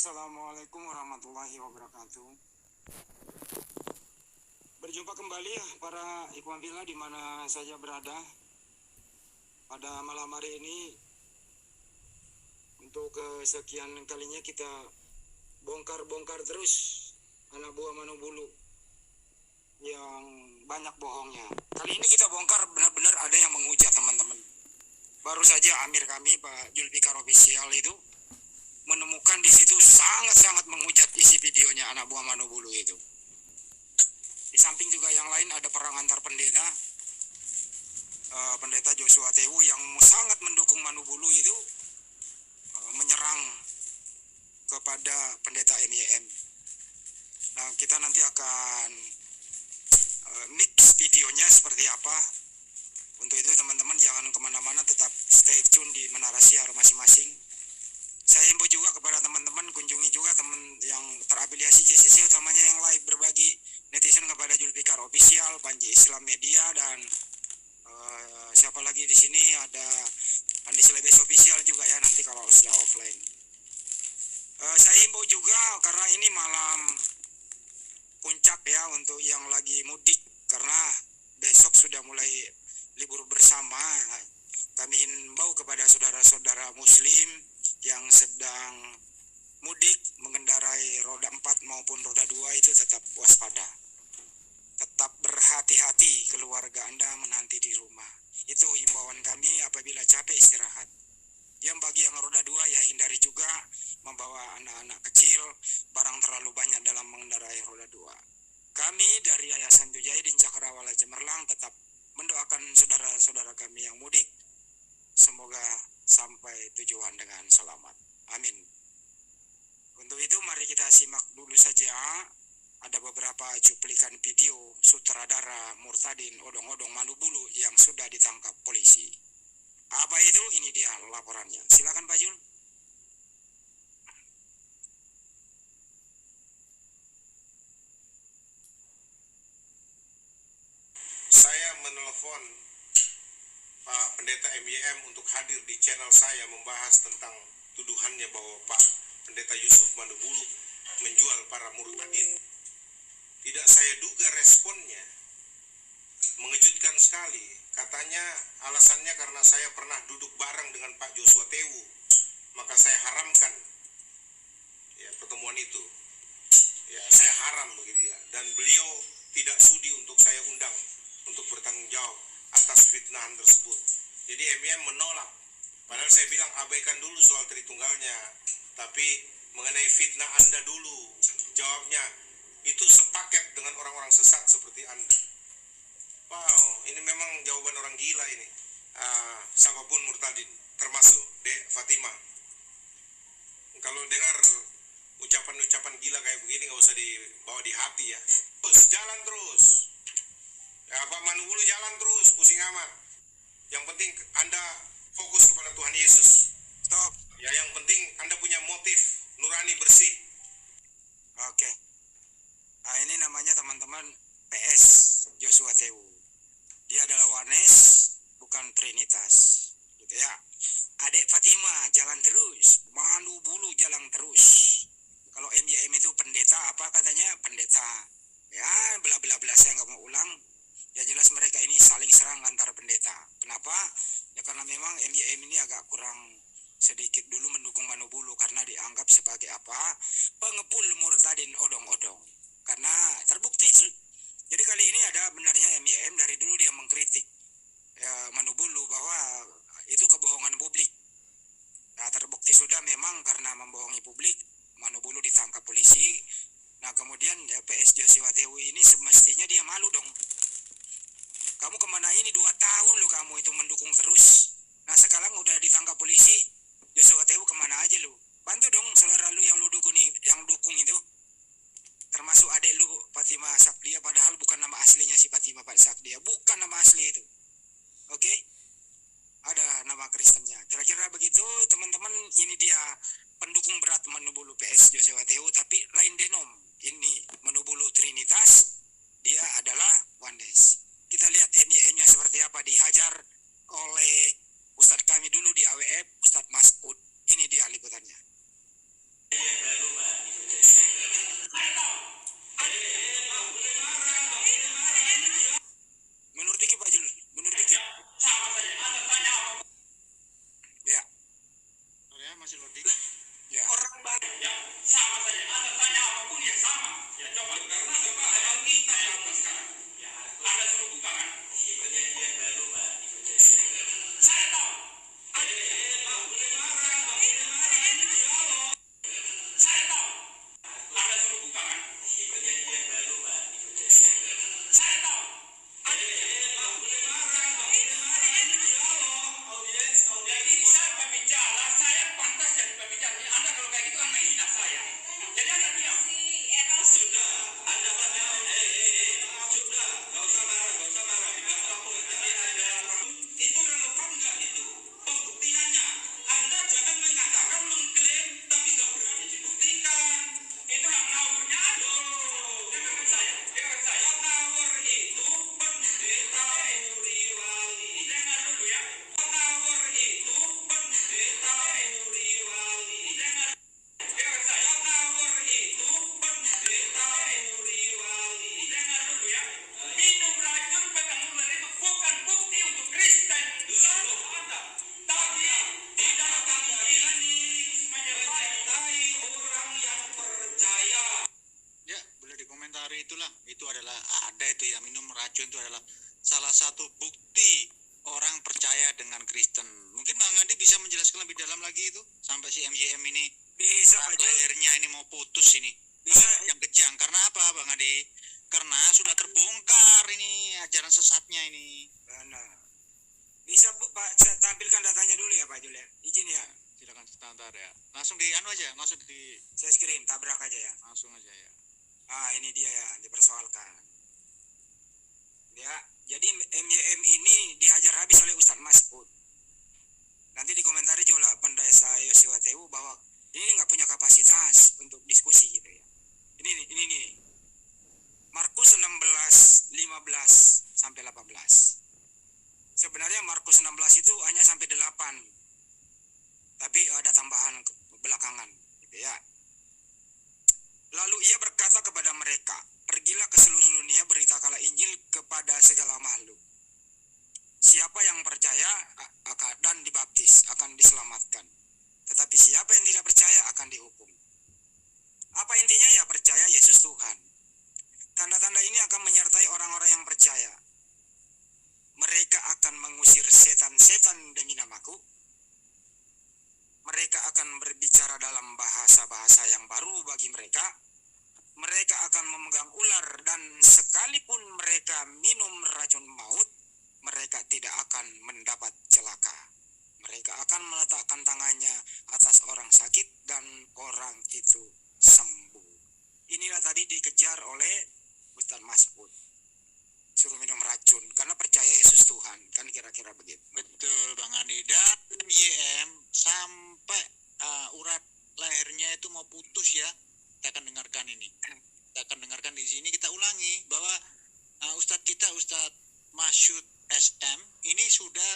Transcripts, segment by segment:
Assalamualaikum warahmatullahi wabarakatuh. Berjumpa kembali ya para ikhwan fillah di mana saja berada. Pada malam hari ini untuk kesekian kalinya kita bongkar terus anak buah Manubulu yang banyak bohongnya. Kali ini kita bongkar benar-benar ada yang menghujat teman-teman. Baru saja Amir kami Pak Julfikar Official itu menemukan di situ sangat-sangat menghujat isi videonya anak buah Manubulu itu. Di samping juga yang lain ada perang antar pendeta, pendeta Joshua Tewu yang sangat mendukung Manubulu itu menyerang kepada pendeta MYM. Nah, kita nanti akan mix videonya seperti apa. Untuk itu teman-teman jangan kemana-mana, tetap stay tune di Menara Siar masing-masing. Saya himbau juga kepada teman-teman, kunjungi juga teman yang terafiliasi JCC, utamanya yang live berbagi netizen kepada Julfikar Official, Panji Islam Media, dan siapa lagi di sini ada Andi Selebes Official juga ya nanti kalau sudah offline. Saya himbau juga karena ini malam puncak ya untuk yang lagi mudik, karena besok sudah mulai libur bersama. Kami himbau kepada saudara-saudara muslim yang sedang mudik mengendarai roda 4 maupun roda 2 itu tetap waspada. Tetap berhati-hati, keluarga Anda menanti di rumah. Itu himbauan kami. Apabila capek istirahat. Yang bagi yang roda 2 ya hindari juga membawa anak-anak kecil, barang terlalu banyak dalam mengendarai roda 2. Kami dari Yayasan Mujahidin Cakrawala Cemerlang tetap mendoakan saudara-saudara kami yang mudik, semoga sampai tujuan dengan selamat. Amin. Untuk itu mari kita simak dulu saja. Ada beberapa cuplikan video sutradara Murtadin odong-odong Manubulu yang sudah ditangkap polisi. Apa itu? Ini dia laporannya. Silakan Pak Jul. Saya menelepon Pak Pendeta MYM untuk hadir di channel saya membahas tentang tuduhannya bahwa Pak Pendeta Yusuf Manubulu menjual para murtadin. Tidak saya duga responnya mengejutkan sekali. Katanya alasannya karena saya pernah duduk bareng dengan Pak Joshua Tewu, maka saya haramkan ya pertemuan itu. Ya, saya haram begitu ya. Dan beliau tidak sudi untuk saya undang untuk bertanggung jawab atas fitnahan tersebut. Jadi MYM menolak. Padahal saya bilang abaikan dulu soal Tritunggalnya, tapi mengenai fitnah Anda dulu. Jawabnya itu sepaket dengan orang-orang sesat seperti Anda. Wow, ini memang jawaban orang gila ini. Siapapun murtadin, termasuk Dek Fatimah. Kalau dengar ucapan-ucapan gila kayak begini nggak usah dibawa di hati ya. Terus jalan terus. Ya, Pak Manubulu jalan terus, pusing amat. Yang penting Anda fokus kepada Tuhan Yesus. Stop. Ya, yang penting Anda punya motif nurani bersih. Oke. Nah, ini namanya teman-teman PS Joshua Tewu. Dia adalah Wanes, bukan Trinitas. Gitu ya. Adik Fatimah jalan terus, Manubulu jalan terus. Kalau MYM itu pendeta apa katanya? Pendeta. Ya, bla-bla-bla saya nggak mau ulang. Ya jelas mereka ini saling serang antar pendeta. Kenapa? Ya karena memang MYM ini agak kurang sedikit dulu mendukung Manubulu karena dianggap sebagai apa? Pengepul murtadin odong-odong. Karena terbukti. Jadi kali ini ada benarnya MYM dari dulu dia mengkritik Manubulu bahwa itu kebohongan publik. Nah, terbukti sudah memang karena membohongi publik, Manubulu ditangkap polisi. Nah, kemudian PS Joshua Tewu ini semestinya dia malu dong. Kamu kemana ini 2 tahun lo kamu itu mendukung terus. Nah, sekarang udah ditangkap polisi, Joshua Tewu kemana aja lu? Bantu dong saudara lu yang lu dukung itu. Termasuk adik lu Fatimah Sakdia, padahal bukan nama aslinya si Fatimah Pak Sakdia, bukan nama asli itu. Oke? Ada nama Kristennya. Kira-kira begitu teman-teman. Ini dia pendukung berat Manubulu PS Joshua Tewu, tapi lain denom. Ini Manubulu Trinitas, dia adalah Wanes. Kita lihat MYM-nya seperti apa dihajar oleh Ustadz kami dulu di AWF, Ustadz Mas'ud. Ini dia liputannya. Yang baru lagi itu sampai si MYM ini Bisa Pak Jul. lehernya ini mau putus ini. Bisa. Yang kejang karena apa Bang Adi? Karena sudah terbongkar ini ajaran sesatnya ini. Benar. Bisa Pak, saya tampilkan datanya dulu ya Pak Jul ya. Izin ya. Silakan standar ya. Langsung di anu aja, langsung di Saya screen, tabrak aja ya. langsung aja ya. Ini dia ya, dipersoalkan. Ya, jadi MYM ini dihajar habis oleh Ustadz Mas'ud. Nanti dikomentari juga Pendeta Yosua Tewu bahwa ini nggak punya kapasitas untuk diskusi gitu ya. Ini. Markus 16, 15 sampai 18. Sebenarnya Markus 16 itu hanya sampai 8. Tapi ada tambahan belakangan gitu ya. Lalu ia berkata kepada mereka, pergilah ke seluruh dunia, beritakanlah Injil kepada segala makhluk. Siapa yang percaya dan dibaptis akan diselamatkan. Tetapi siapa yang tidak percaya akan dihukum. Apa intinya? Ya percaya Yesus Tuhan. Tanda-tanda ini akan menyertai orang-orang yang percaya. Mereka akan mengusir setan-setan demi namaku. Mereka akan berbicara dalam bahasa-bahasa yang baru bagi mereka. Mereka akan memegang ular dan sekalipun mereka minum racun maut, mereka tidak akan mendapat celaka. Mereka akan meletakkan tangannya atas orang sakit dan orang itu sembuh. Inilah tadi dikejar oleh Ustadz Mas'ud. Suruh minum racun karena percaya Yesus Tuhan, kan kira-kira begitu. Betul Bang Andi. Dan MYM sampai urat lehernya itu mau putus ya. Kita akan dengarkan ini. Kita akan dengarkan di sini, kita ulangi bahwa Ustadz kita, Ustadz Mas'ud SM ini sudah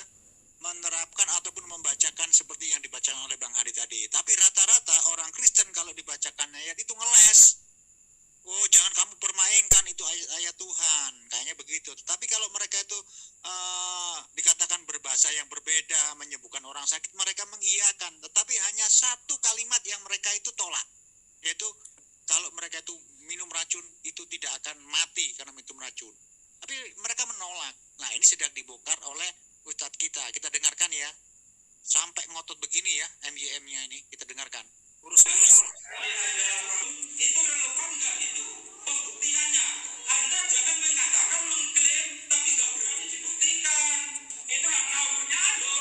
menerapkan ataupun membacakan seperti yang dibacakan oleh Bang Hadi tadi. Tapi rata-rata orang Kristen kalau dibacakan ayat itu ngeles. Oh, jangan kamu permainkan itu ayat Tuhan, kayaknya begitu. Tapi kalau mereka itu dikatakan berbahasa yang berbeda, menyembuhkan orang sakit, mereka mengiyakan. Tetapi hanya satu kalimat yang mereka itu tolak, yaitu kalau mereka itu minum racun itu tidak akan mati karena minum racun. Tapi mereka menolak. Nah, ini sedang dibongkar oleh Ustadz kita. Kita dengarkan ya. Sampai ngotot begini ya MYM-nya ini. Kita dengarkan. Urus-urus. Itu relevan nggak itu? Pembuktiannya, Anda jangan mengatakan mengklaim tapi nggak berani dibuktikan. Itu hak ngawurnya loh.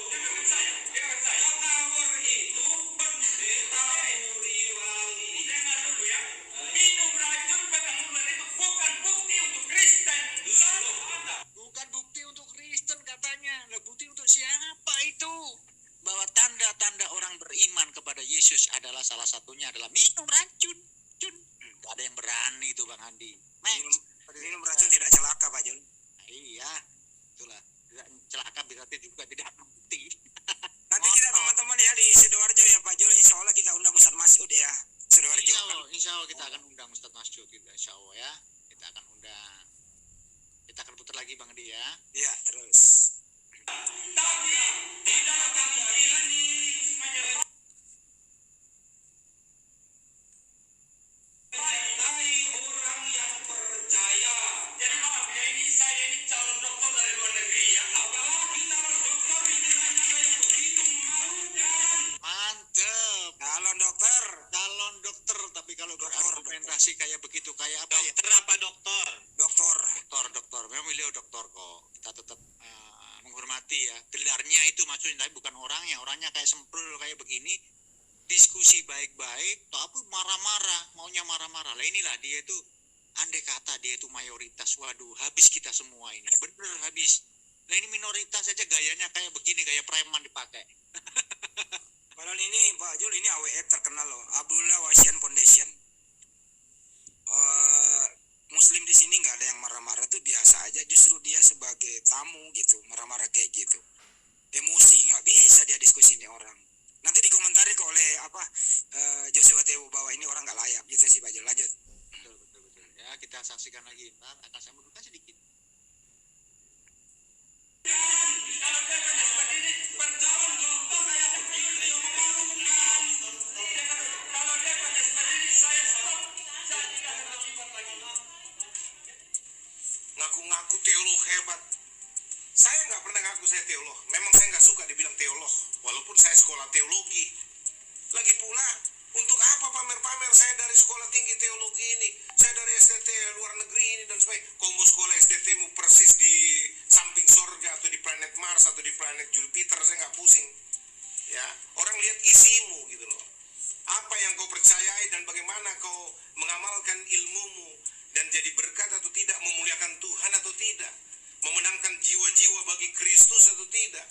Dengarkan saya. Hak ngawur itu pendeta Muriwali. Dengar dulu ya. Minum racun pegang ular itu bukan bukti untuk Kristen. Bukan bukti untuk Kristen katanya. Lah, bukti untuk siapa itu? Bahwa tanda-tanda orang beriman kepada Yesus adalah salah satunya adalah minum racun. Gak ada yang berani itu Bang Andi. Minum racun tidak celaka Pak Jul. Nah, iya, itulah. Tidak celaka berarti juga tidak bukti. Nanti kita teman-teman ya di Sidoarjo ya Pak Jul, insya Allah kita undang Ustadz Mas'ud ya. Sidoarjo. Insya Allah kita akan undang Ustadz Mas'ud kita, insya Allah ya. Kita akan undang. Kita akan putar lagi Bang Andi ya. Iya, terus. Tapi di dalam pembuktian ini menyertai orang yang percaya. Jadi maaf ya, saya ini calon dokter dari luar negeri ya. Apalagi calon dokter hubungannya yang begitu memalukan. Mantep. Calon dokter. Calon dokter, tapi kalau berargumentasi kayak begitu, kayak apa ya? Dokter apa dokter? Dokter. Dokter. Memang beliau dokter kok. Kita tetap menghormati ya. Gelarnya itu maksudnya, tapi bukan orangnya kayak semprul kayak begini. Diskusi baik-baik, tapi marah-marah, maunya marah-marah. Lah inilah dia itu, andai kata dia itu mayoritas, waduh, habis kita semua ini. Bener habis. Nah ini minoritas saja gayanya kayak begini, gaya preman dipakai. Padahal ini Pak Jul, ini AWF terkenal loh, Abdullah Wasian Foundation. Muslim di sini nggak ada yang marah-marah, tuh biasa aja. Justru dia sebagai tamu gitu, marah-marah kayak gitu. Emosi, nggak bisa dia diskusi ini orang. Nanti dikomentari kok oleh Joshua Tewu bahwa ini orang nggak layak gitu sih Pak Jul. Lanjut. Betul. Ya kita saksikan lagi. Ntar akan saya mundurkan sedikit. Kalau dia tanya seperti ini, berjalan dokter kayak begitu memalukan. Kalau dia tanya seperti ini, saya stop. Saya tidak akan terlibat lagi. Ngaku-ngaku teolog hebat. Saya nggak pernah ngaku saya teolog. Memang saya nggak suka dibilang teolog, walaupun saya sekolah teologi. Lagi pula, untuk apa pamer-pamer saya dari sekolah tinggi teologi ini, saya dari STT luar negeri ini dan sebagainya. Kombo sekolah STT mu persis di samping sorga atau di planet Mars atau di planet Jupiter, saya nggak pusing. Ya, orang lihat isimu gitu loh. Apa yang kau percayai dan bagaimana kau mengamalkan ilmumu dan jadi berkat atau tidak, memuliakan Tuhan atau tidak, memenangkan jiwa-jiwa bagi Kristus atau tidak.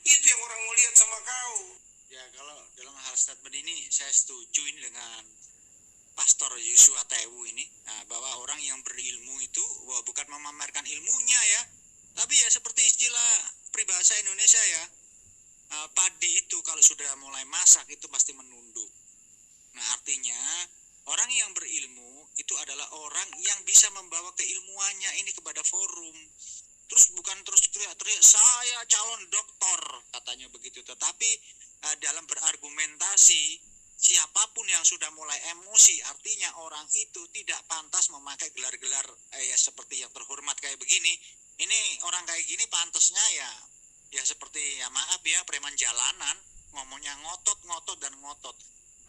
Itu yang orang mau lihat sama kau. Ya, kalau dalam hal statement ini saya setuju ini dengan Pastor Yosua Tewu ini, bahwa orang yang berilmu itu bukan memamerkan ilmunya ya, tapi ya seperti istilah peribahasa Indonesia ya, padi itu kalau sudah mulai masak itu pasti menunduk. Nah, artinya orang yang berilmu itu adalah orang yang bisa membawa keilmuannya ini kepada forum. Terus bukan terus teriak-teriak saya calon doktor katanya begitu, tetapi dalam berargumentasi, siapapun yang sudah mulai emosi, artinya orang itu tidak pantas memakai gelar-gelar ya seperti yang terhormat kayak begini. Ini orang kayak gini pantasnya ya seperti ya maaf ya preman jalanan, ngomongnya ngotot dan ngotot.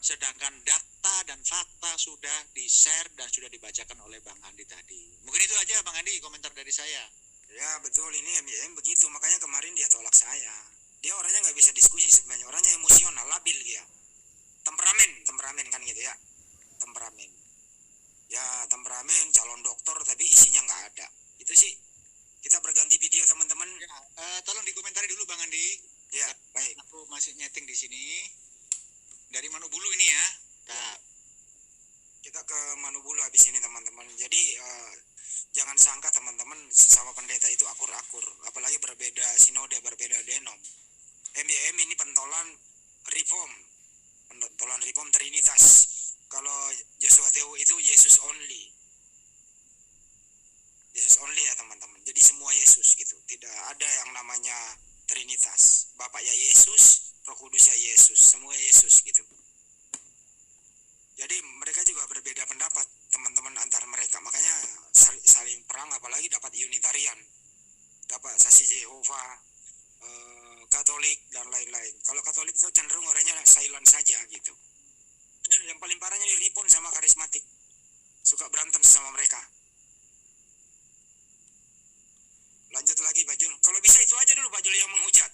Sedangkan data dan fakta sudah di-share dan sudah dibacakan oleh Bang Andi tadi. Mungkin itu aja Bang Andi komentar dari saya. Ya betul, ini MYM begitu, makanya kemarin dia tolak saya. Dia orangnya nggak bisa diskusi sebenarnya, orangnya emosional, labil dia. Temperamen kan gitu ya, temperamen. Ya temperamen, calon dokter tapi isinya nggak ada. Itu sih, kita berganti video teman-teman. Ya, tolong dikomentari dulu Bang Andi. Ya baik. Aku masih nyeting di sini. Dari Manubulu ini ya. Nah, Kita ke Manubulu habis ini teman-teman. Jadi jangan sangka teman-teman sesama pendeta itu akur-akur, apalagi berbeda sinode, berbeda denom. MYM ini pentolan reform Trinitas. Kalau Joshua Tewu itu Yesus only ya teman-teman. Jadi semua Yesus gitu, tidak ada yang namanya Trinitas. Bapak ya Yesus, Roh Kudus ya Yesus, semua Yesus gitu. Jadi mereka juga berbeda pendapat teman-teman antar mereka, makanya saling perang, apalagi dapat Unitarian, dapat saksi Jehovah, Katolik dan lain-lain. Kalau Katolik itu cenderung orangnya silent saja gitu. Yang paling parahnya di Ripon sama karismatik, suka berantem sama mereka. Lanjut lagi Pak Jul, kalau bisa itu aja dulu Pak Jul yang menghujat.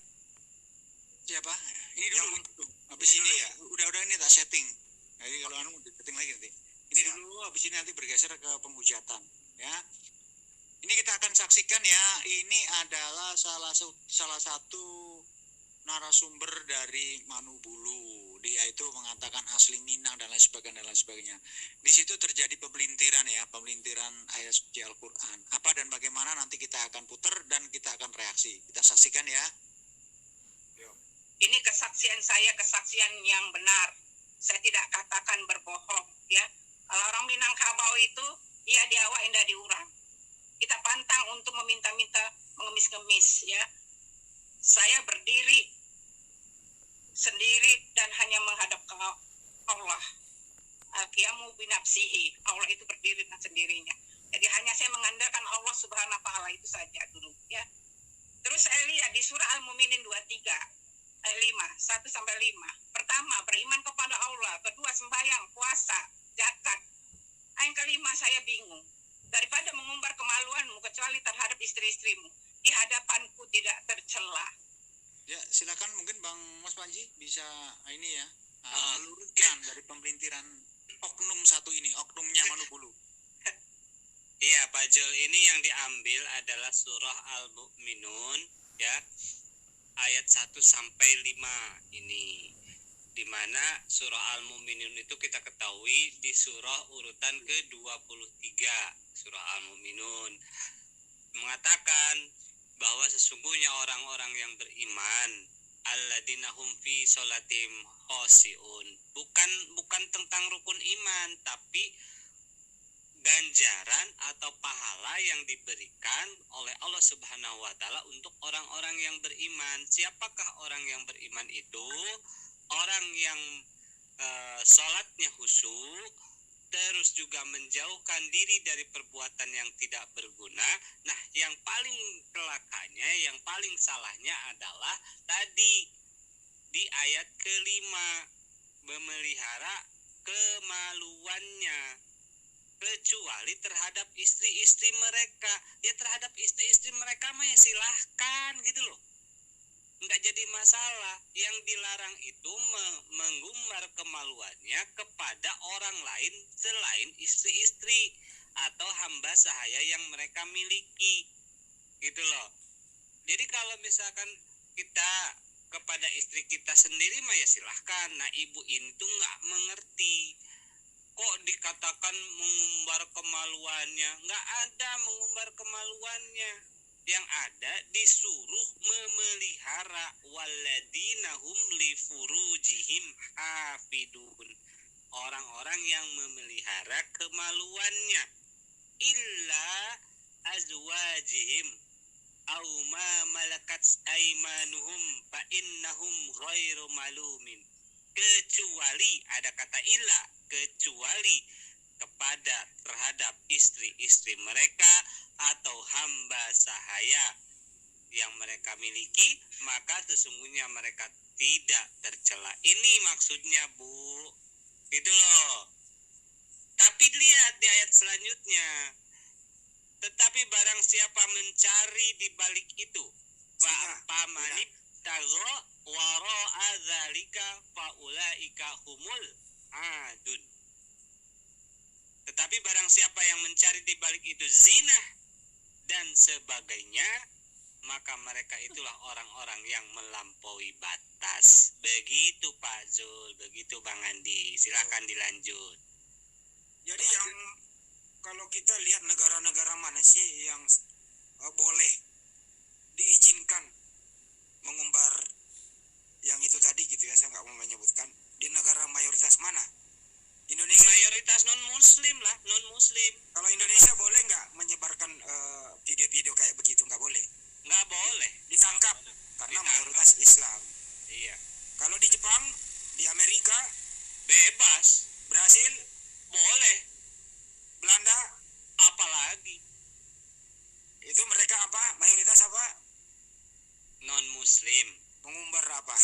siapa? Ini dulu. Habis ini ini dulu ya. Udah ini tak setting. Jadi kalau anu setting lagi nanti. Ini Siap. dulu, habis ini nanti bergeser ke penghujatan, ya. Ini kita akan saksikan ya. Ini adalah salah satu narasumber dari Manubulu. Dia itu mengatakan asli Minang dan lain sebagainya. Di situ terjadi pemelintiran ya, pemelintiran ayat suci Al-Qur'an. Apa dan bagaimana nanti kita akan putar dan kita akan reaksi. Kita saksikan ya. Ini kesaksian saya, kesaksian yang benar. Saya tidak katakan berbohong, ya. Kalau orang Minangkabau itu, ya diawak indah diurang. Kita pantang untuk meminta-minta, mengemis-ngemis, ya. Saya berdiri sendiri dan hanya menghadap ke Allah. Al-qiyamu binafsihi. Allah itu berdiri dengan sendirinya. Jadi hanya saya mengandalkan Allah Subhanahu wa taala itu saja dulu, ya. Terus saya lihat di surah Al-Mu'minin 23 ayat 5, 1 sampai 5. Pertama, beriman kepada Allah. Kedua, sembahyang, puasa, zakat. Yang kelima, saya bingung. Daripada mengumbar kemaluanmu kecuali terhadap istri-istrimu, di hadapanku tidak tercela. Ya, silakan mungkin Bang Mas Panji bisa ini ya, meluruskan dari pemelintiran oknum satu ini, oknumnya Manubulu. Iya, Pak Jul, ini yang diambil adalah surah Al-Mu'minun ya, ayat 1 sampai 5 ini. Di mana surah Al-Mu'minun itu kita ketahui di surah urutan ke-23. Surah Al-Mu'minun mengatakan bahwa sesungguhnya orang-orang yang beriman alladzina hum fi sholatim khoshi'un, bukan tentang rukun iman, tapi ganjaran atau pahala yang diberikan oleh Allah Subhanahu wa taala untuk orang-orang yang beriman. Siapakah orang yang beriman itu? Orang yang sholatnya khusyuk, terus juga menjauhkan diri dari perbuatan yang tidak berguna. Nah, yang paling celakanya, yang paling salahnya adalah tadi di ayat kelima, memelihara kemaluannya kecuali terhadap istri-istri mereka. Ya terhadap istri-istri mereka mah ya silahkan gitu loh, nggak jadi masalah. Yang dilarang itu mengumbar kemaluannya kepada orang lain selain istri-istri atau hamba sahaya yang mereka miliki gitu loh. Jadi kalau misalkan kita kepada istri kita sendiri mah ya silahkan. Nah, ibu ini tuh nggak mengerti, kok dikatakan mengumbar kemaluannya. Nggak ada mengumbar kemaluannya, yang ada disuruh memelihara. Walladzina hum li furujihim hafidun, orang-orang yang memelihara kemaluannya. Illa azwajihim au ma malakat aimanuhum fa innahum ghairu malumin, kecuali, ada kata illa, kecuali kepada terhadap istri-istri mereka atau hamba sahaya yang mereka miliki, maka sesungguhnya mereka tidak tercela. Ini maksudnya, Bu, gitu loh. Tapi lihat di ayat selanjutnya, tetapi barang siapa mencari di balik itu, pamanib tago wara'a dzalika faulaika humul adun. Tetapi barang siapa yang mencari di balik itu zina dan sebagainya, maka mereka itulah orang-orang yang melampaui batas. Begitu Pak Zul, begitu Bang Andi. Silakan dilanjut. Jadi yang kalau kita lihat negara-negara mana sih yang boleh diizinkan mengumbar yang itu tadi gitu ya, saya nggak mau menyebutkan, di negara mayoritas mana? Indonesia Mayoritas non muslim lah, non muslim. Kalau Indonesia boleh nggak menyebarkan video-video kayak begitu? Nggak boleh. Nggak boleh. Ditangkap karena Ditangkap. mayoritas Islam. Iya. Kalau di Jepang, di Amerika, Bebas. Brasil, Boleh. Belanda, Apalagi itu mereka apa? Mayoritas apa? non muslim. Mengumbar apa?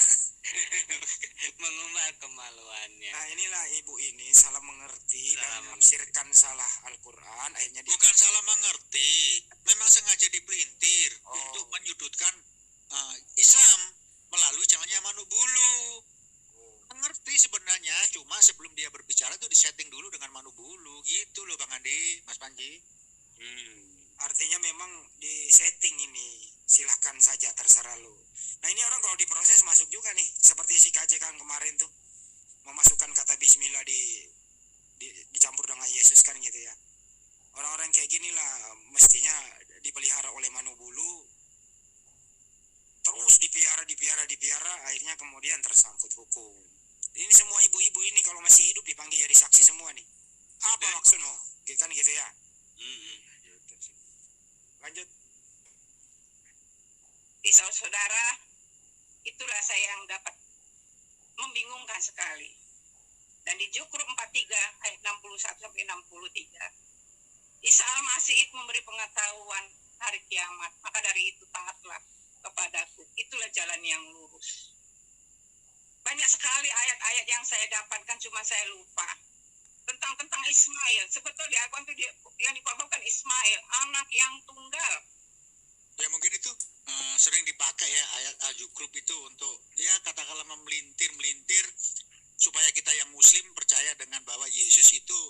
Mengumbar kemaluannya. Nah inilah ibu ini salah mengerti dan Salah menafsirkan salah Al-Quran. Akhirnya Bukan salah mengerti, memang sengaja dipelintir Oh. untuk menyudutkan Islam melalui channelnya Manu Bulu. Mengerti sebenarnya, cuma sebelum dia berbicara tuh disetting dulu dengan Manu Bulu gitu loh Bang Andi, Mas Panji. Artinya memang di setting ini, silahkan saja terserah lu. Nah ini orang kalau diproses masuk juga nih, seperti si KC kan kemarin tuh memasukkan kata Bismillah dicampur dengan Yesus kan gitu ya. Orang-orang kayak gini lah mestinya dipelihara oleh Manu Bulu, terus dipiara, akhirnya kemudian tersangkut hukum. Ini semua ibu-ibu ini kalau masih hidup dipanggil jadi saksi semua nih. Apa maksudmu? Kan gitu ya. Lanjut. Saudara, itulah saya yang dapat membingungkan sekali. Dan di Zukruf 43 ayat 61 sampai 63, Isa Al-Masih memberi pengetahuan hari kiamat. Maka dari itu taatlah kepadaku. Itulah jalan yang lurus. Banyak sekali ayat-ayat yang saya dapatkan, cuma saya lupa. Tentang Ismail. Sebetulnya di Al-Quran itu yang dipaparkan Ismail, anak yang tunggal. Ya mungkin itu sering dipakai ya ayat Al-Zukruf itu untuk ya katakanlah memelintir supaya kita yang muslim percaya dengan bahwa Yesus itu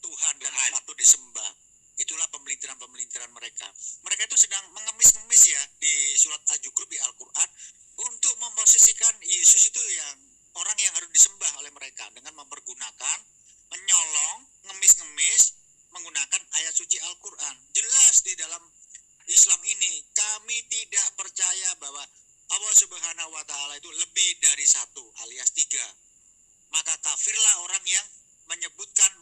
Tuhan dan patut disembah. Itulah pembelintiran mereka. Mereka itu sedang mengemis-ngemis ya di surat Al-Zukruf di Al-Quran untuk memposisikan Yesus itu yang orang yang harus disembah oleh mereka dengan mempergunakan, menyolong, ngemis-ngemis menggunakan ayat suci Al-Quran. Jelas di dalam Islam ini kami tidak percaya bahwa Allah Subhanahu wa Ta'ala itu lebih dari satu alias 3. Maka kafirlah orang yang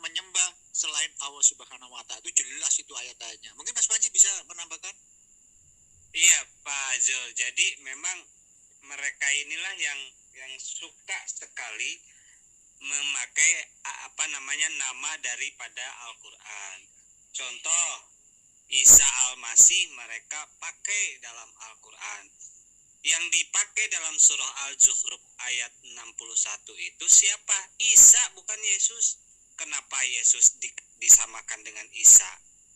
menyembah selain Allah Subhanahu wa Ta'ala. Itu jelas itu ayat-ayatnya. Mungkin Mas Panji bisa menambahkan? Iya Pak Zul. Jadi memang mereka inilah yang suka sekali memakai nama daripada Al-Qur'an. Contoh Isa Al-Masih mereka pakai dalam Al-Quran. Yang dipakai dalam surah Al-Zukhruf ayat 61 itu siapa? Isa, bukan Yesus. Kenapa Yesus disamakan dengan Isa?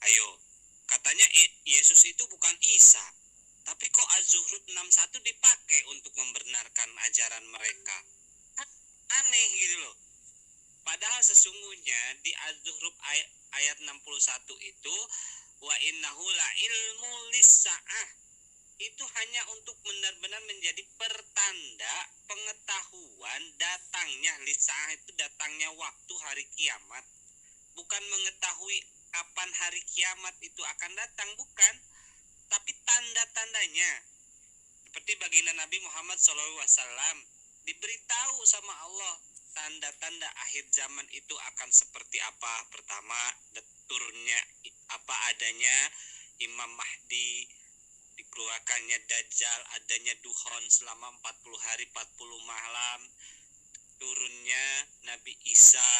Ayo, katanya Yesus itu bukan Isa. Tapi kok Al-Zukhruf 61 dipakai untuk membenarkan ajaran mereka? Aneh gitu loh. Padahal sesungguhnya di Al-Zukhruf ayat 61 itu wa innahu la ilmu lis-sa'ah, itu hanya untuk benar-benar menjadi pertanda pengetahuan datangnya lis-sa'ah, itu datangnya waktu hari kiamat, bukan mengetahui kapan hari kiamat itu akan datang, bukan, tapi tanda-tandanya. Seperti baginda Nabi Muhammad SAW diberitahu sama Allah tanda-tanda akhir zaman itu akan seperti apa. Pertama, turunnya apa adanya Imam Mahdi, dikeluarkannya Dajjal, adanya dukhon selama 40 hari 40 malam, turunnya Nabi Isa.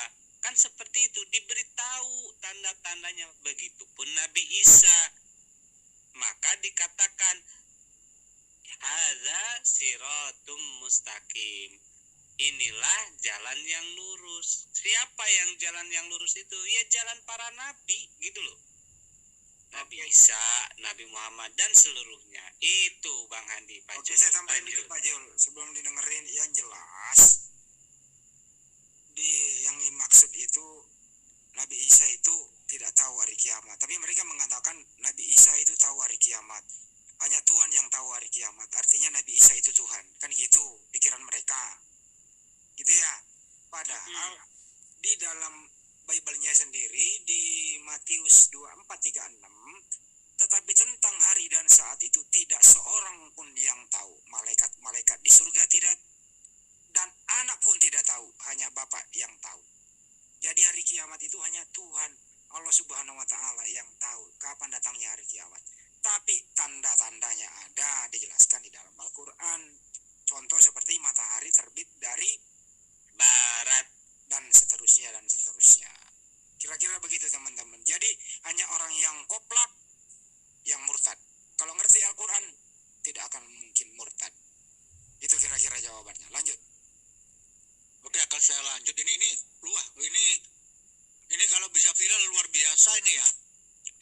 Kan seperti itu, diberitahu tanda-tandanya. Begitupun Nabi Isa. Maka dikatakan hadza siratum mustaqim, inilah jalan yang lurus. Siapa yang jalan yang lurus itu? Ya jalan para nabi gitu loh. Nabi Isa, Nabi Muhammad dan seluruhnya. Itu Bang Handi, Pak Oke, Jul. saya tambahin dikit Pak Jul sebelum didengerin. Yang jelas yang dimaksud itu Nabi Isa itu tidak tahu hari kiamat, tapi mereka mengatakan Nabi Isa itu tahu hari kiamat. Hanya Tuhan yang tahu hari kiamat. Artinya Nabi Isa itu Tuhan. Kan gitu pikiran mereka. Gitu ya. Padahal di dalam Bible-nya sendiri di Matius 24:36, tetapi tentang hari dan saat itu tidak seorang pun yang tahu, malaikat di surga tidak, dan anak pun tidak tahu, hanya Bapa yang tahu. Jadi hari kiamat itu hanya Tuhan Allah Subhanahu wa taala yang tahu kapan datangnya hari kiamat. Tapi tanda-tandanya ada, dijelaskan di dalam Al-Qur'an. Contoh seperti matahari terbit dari barat dan seterusnya dan seterusnya. Kira-kira begitu teman-teman. Jadi hanya orang yang koplak yang murtad. Kalau ngerti Al-Qur'an tidak akan mungkin murtad. Itu kira-kira jawabannya. Lanjut. Oke, akan saya lanjut. Ini kalau bisa viral luar biasa ini ya.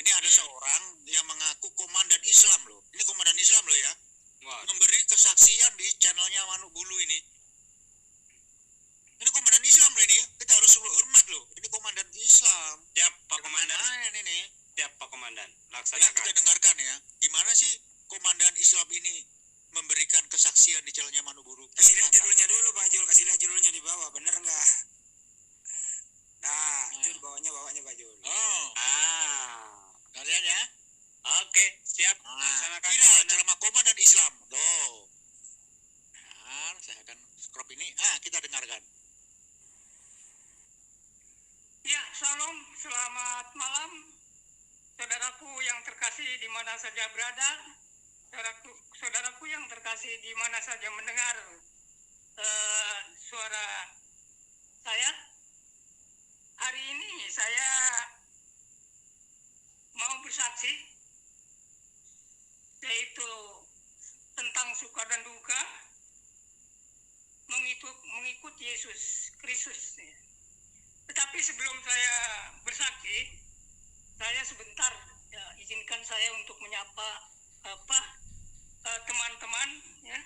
Ini ada seorang yang mengaku komandan Islam loh. Ini komandan Islam loh ya. Wah, Memberi kesaksian di channelnya Manuk Bulu ini. Ini komandan Islam loh ini. Kita harus hormat loh. Ini komandan Islam. siap Pak Komandan. Main ini. Siap Pak Komandan. Ya, Laksanakan. kita dengarkan ya. Gimana sih komandan Islam ini memberikan kesaksian di channelnya Manuk Bulu? Kasih lihat judulnya dulu Pak Jul, kasih lihat judulnya di bawah, bener nggak? Nah, itu di bawahnya Pak Jul. Oh, kalian ya. Oke, siap. Nah, Laksanakan. viral Komandan. ceramah komandan Islam. Tuh. Nah, saya akan crop ini. Kita dengarkan. Ya, salam, selamat malam, saudaraku yang terkasih di mana saja berada, saudaraku yang terkasih di mana saja mendengar suara saya. Hari ini saya mau bersaksi, yaitu tentang suka dan duka mengikut Yesus Kristus. Tetapi sebelum saya bersaksi, saya sebentar ya, izinkan saya untuk menyapa teman-teman ya,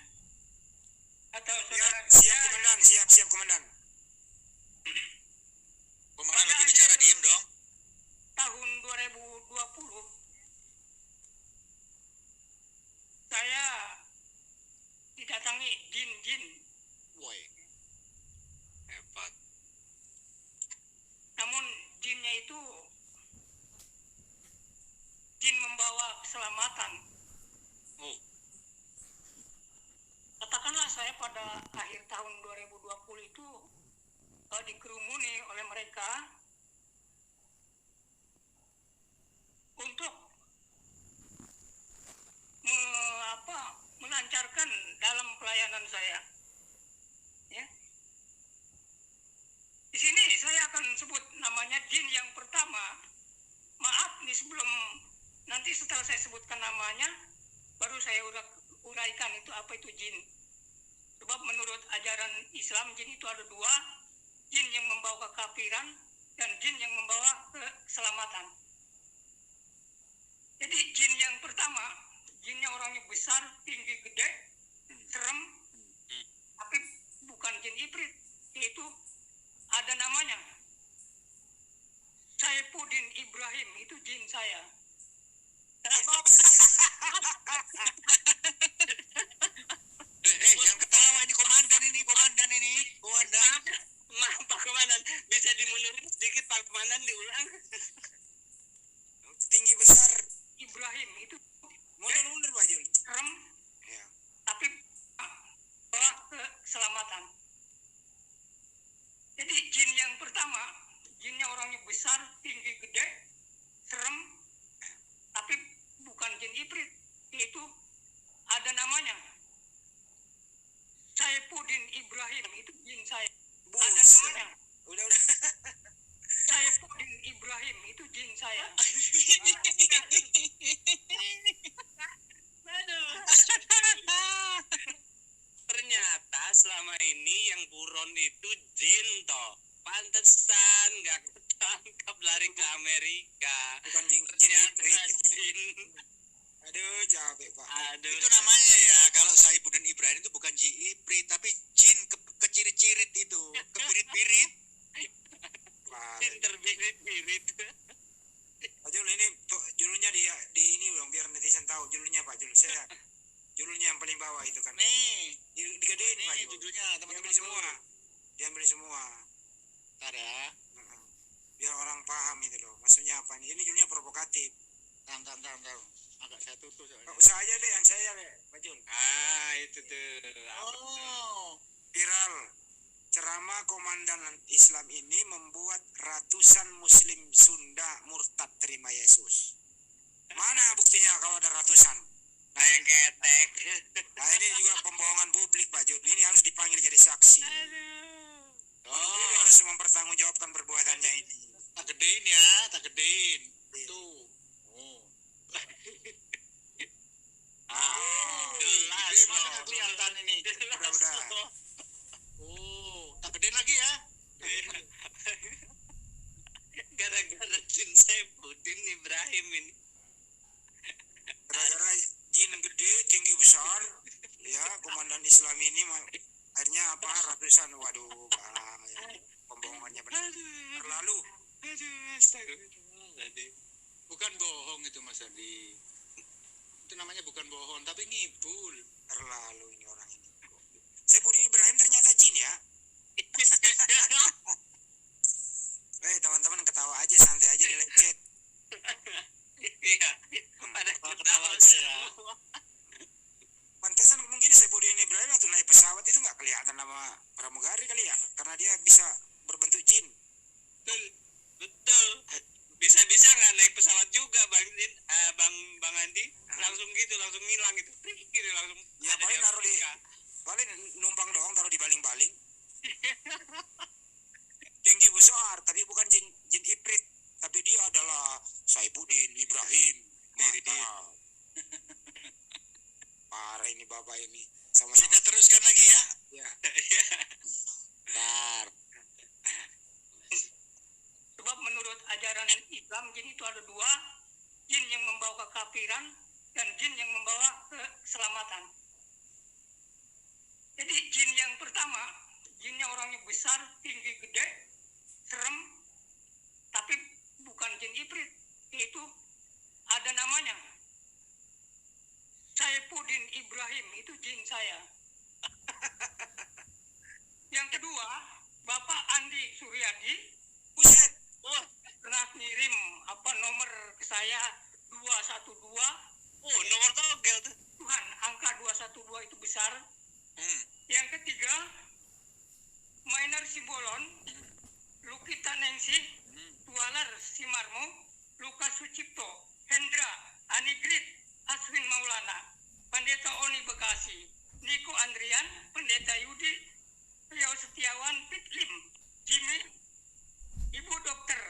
atau saudara. Siap komandan, siap komandan. Komandan lagi bicara, diem dong. Tahun 2020 saya didatangi jin. Woi. Hebat. Namun jinnya itu jin membawa keselamatan. Oh, Katakanlah saya pada akhir tahun 2020 itu dikerumuni oleh mereka untuk melancarkan dalam pelayanan saya. Ya. Di sini saya akan sebut namanya jin yang pertama. Maaf nih sebelum nanti setelah saya sebutkan namanya, baru saya uraikan itu apa itu jin. Sebab menurut ajaran Islam jin itu ada dua, jin yang membawa kekafiran dan jin yang membawa keselamatan. Jadi jin yang pertama, jinnya orangnya besar, tinggi, gede, serem, tapi bukan jin ifrit, yaitu ada namanya Saifuddin Ibrahim, itu jin saya. Jangan ketawa, ini komandan ini. Maaf Pak Komandan, bisa dimundurin sedikit Pak Komandan, diulang. Tinggi besar. Ibrahim itu Mundur Pak Jul. serem, Ya. tapi bawa keselamatan. Jadi jin yang pertama, jinnya orangnya besar, tinggi, gede, serem, tapi bukan jin ifrit, yaitu ada namanya Saifuddin Ibrahim, itu jin saya. Ada Buset. namanya Udah. Saifuddin Ibrahim, itu jin saya. Ternyata selama ini yang buron itu jin toh. Pantesan nggak ketangkap lari ke Amerika. Bukan jin Ternyata ifrit. jin. Aduh, capek Pak. Aduh. Itu namanya ya, kalau Saifuddin Ibrahim itu bukan jin ifrit, tapi jin kecirit-cirit itu, kebirit-birit. Pak Jin terbirit-birit. Jul ini tuh, judulnya di ini dong biar netizen tahu judulnya Pak Jul. Saya judulnya yang paling bawah itu kan. Nih, Digedein Pak nih Jul. judulnya teman-teman Diambil semua. Diambil semua. Ntar ya, Heeh. Biar orang paham itu loh. Maksudnya apa nih? Ini judulnya provokatif. tam. Agak saya tutup soalnya. Usah aja deh yang saya deh, Pak Jul. Itu tuh. Apa tuh? Oh, Viral. Ceramah komandan Islam ini membuat ratusan muslim Sunda murtad terima Yesus. Mana buktinya kalau ada ratusan? Nah, yang ketek. Nah ini juga pembohongan publik Pak Jul. Ini harus dipanggil jadi saksi. Dia harus mempertanggungjawabkan perbuatannya ini. tak gedein ya, tak gedein. Tuh. Oh. Jelas. Ini mana kelihatan ini. Udah. Oh, tak gedein lagi ya. Gara-gara jin Saifuddin Ibrahim ini. Gara-gara jin gede, tinggi besar, ya komandan Islam ini akhirnya apa ratusan, waduh, bahaya. Pembohongannya benar. Terlalu. Astagfirullahaladzim. Bukan bohong itu Mas Andi. Itu namanya bukan bohong, tapi ngibul. Terlalu ini orang ini. Saifuddin Ibrahim ternyata jin ya. Teman-teman ketawa aja, santai aja di live chat. Iya, pada ketawa aja ya. semua. Pantesan mungkin Saifuddin Ibrahim waktu naik pesawat itu nggak kelihatan nama pramugari kali ya, karena dia bisa berbentuk jin. Betul. Bisa-bisa nggak naik pesawat juga Bang Andi, langsung gitu, langsung ngilang gitu, gitu langsung. Ya ada paling naruh di, Afrika. paling numpang doang taruh di baling-baling. Tinggi besar, tapi bukan jin ifrit, tapi dia adalah Saifuddin Ibrahim. Mantap. Parah ini bapak ini. Sama-sama. Kita teruskan lagi ya. Ya. Ntar. Sebab menurut ajaran Islam jin itu ada dua, jin yang membawa kekafiran dan jin yang membawa keselamatan. Jadi jin yang pertama, jinnya orangnya besar, tinggi, gede, serem, tapi bukan jin ifrit, yaitu ada namanya Saifuddin Ibrahim, itu jin saya. Yang kedua, Bapak Andi Suryadi Buset. pernah ngirim nomor ke saya 212. Oh, nomor togel tuh. Tuhan, angka 212 itu besar. Hmm. Yang ketiga, Mainer Simbolon, Lukita Nengsi, Tualar Simarmo, Lukas Sucipto, Hendra, Anigrit, Aswin Maulana, Pendeta Oni Bekasi, Niko Andrian, Pendeta Yudi, Riau Setiawan, Pitlim, Jimmy, Ibu Dokter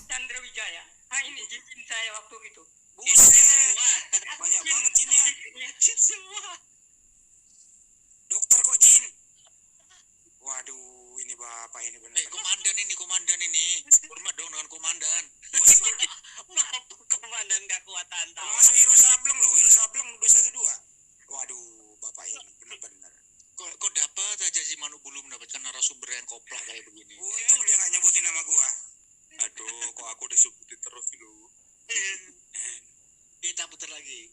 Chandra Wijaya. Nah ini jin saya waktu itu. Buset, banyak banget jinnya. Jin semua. Dokter kok jin? Waduh, ini bapak ini benar-benar. Komandan ini. Hormat dong dengan komandan. Maaf komandan gak kuat tantang. Termasuk Wiro Sableng loh, Wiro Sableng 212. Waduh, bapak ini benar-benar. Kok dapat aja si Manu Bulu mendapatkan narasumber yang koplah kayak begini. Untung dia nggak nyebutin nama gua. Aduh, kok aku disebutin terus dulu. Kita putar lagi.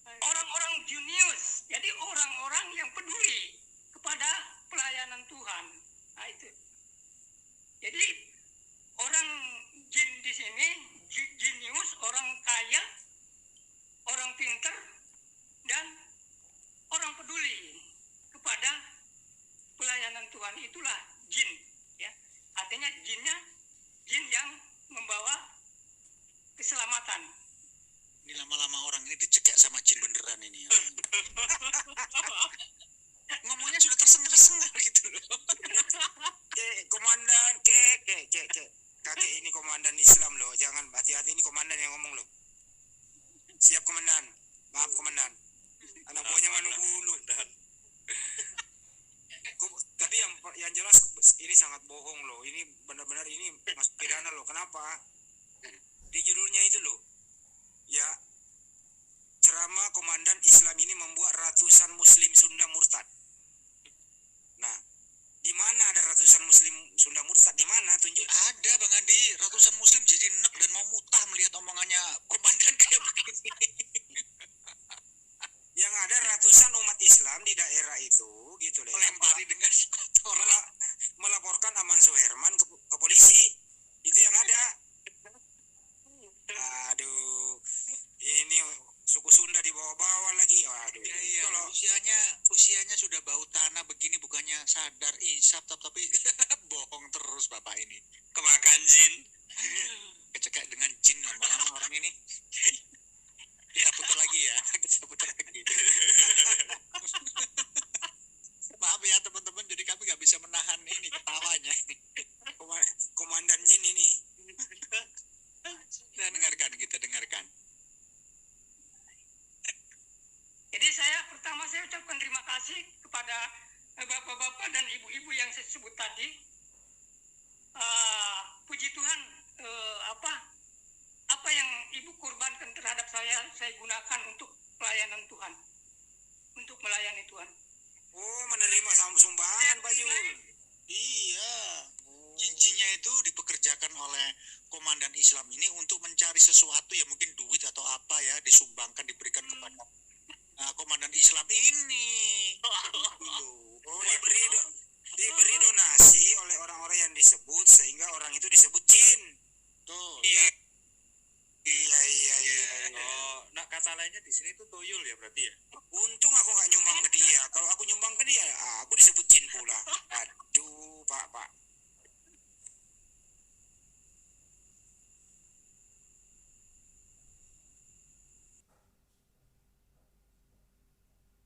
Orang-orang jenius. Jadi orang-orang yang peduli kepada pelayanan Tuhan. Nah itu. Jadi orang jin di sini jenius, orang kaya, orang pinter, dan orang peduli kepada pelayanan Tuhan. Itulah jin, ya. Artinya jin yang membawa keselamatan. Ini lama-lama orang ini dicekek sama jin beneran ini. Ya. Ngomongnya sudah tersengal-sengal gitu loh. Komandan, kakek ini komandan Islam loh. Jangan hati-hati, ini komandan yang ngomong loh. Siap komandan. Maaf komandan. Anak buahnya Manu Bulu. Tapi yang jelas ini sangat bohong loh. Ini benar-benar ini masuk pidana loh. Kenapa? Di judulnya itu loh. Ya, ceramah komandan Islam ini membuat ratusan Muslim Sunda murtad. Nah, di mana ada ratusan Muslim Sunda murtad? Di mana? Tunjuk. Ada Bang Andi, ratusan Muslim jadi nek dan mau mutah melihat omongannya komandan kayak begini. Yang ada ratusan umat Islam di daerah itu, gitu loh. Melempari dengan kotoran. Melaporkan Aman Suherman ke polisi. Itu yang ada. Aduh, ini suku Sunda di bawah-bawah lagi. Waduh. Iya, Kalau usianya sudah bau tanah begini, bukannya sadar insaf tapi bohong terus bapak ini. Kemakan jin. Kecekek dengan jin lama-lama orang ini. Kita putar lagi ya. Maaf ya teman-teman, jadi kami nggak bisa menahan ini ketawanya. komandan jin ini. Kita dengarkan. Jadi pertama saya ucapkan terima kasih kepada bapak-bapak dan ibu-ibu yang saya sebut tadi. Puji Tuhan, apa yang ibu kurbankan terhadap saya gunakan untuk pelayanan Tuhan, untuk melayani Tuhan. Oh, menerima sumbangan Pak Jul. Iya. Cincinnya itu dipekerjakan oleh komandan Islam ini untuk mencari sesuatu ya, mungkin duit atau apa ya, disumbangkan, diberikan kepada komandan Islam ini. Oh, diberi donasi oleh orang-orang yang disebut sehingga orang itu disebut jin. Tuh. Iya. Iya. Oh, nah kata lainnya di sini tuh tuyul ya berarti ya. Untung aku nggak nyumbang ke dia. Kalau aku nyumbang ke dia, aku disebut jin pula.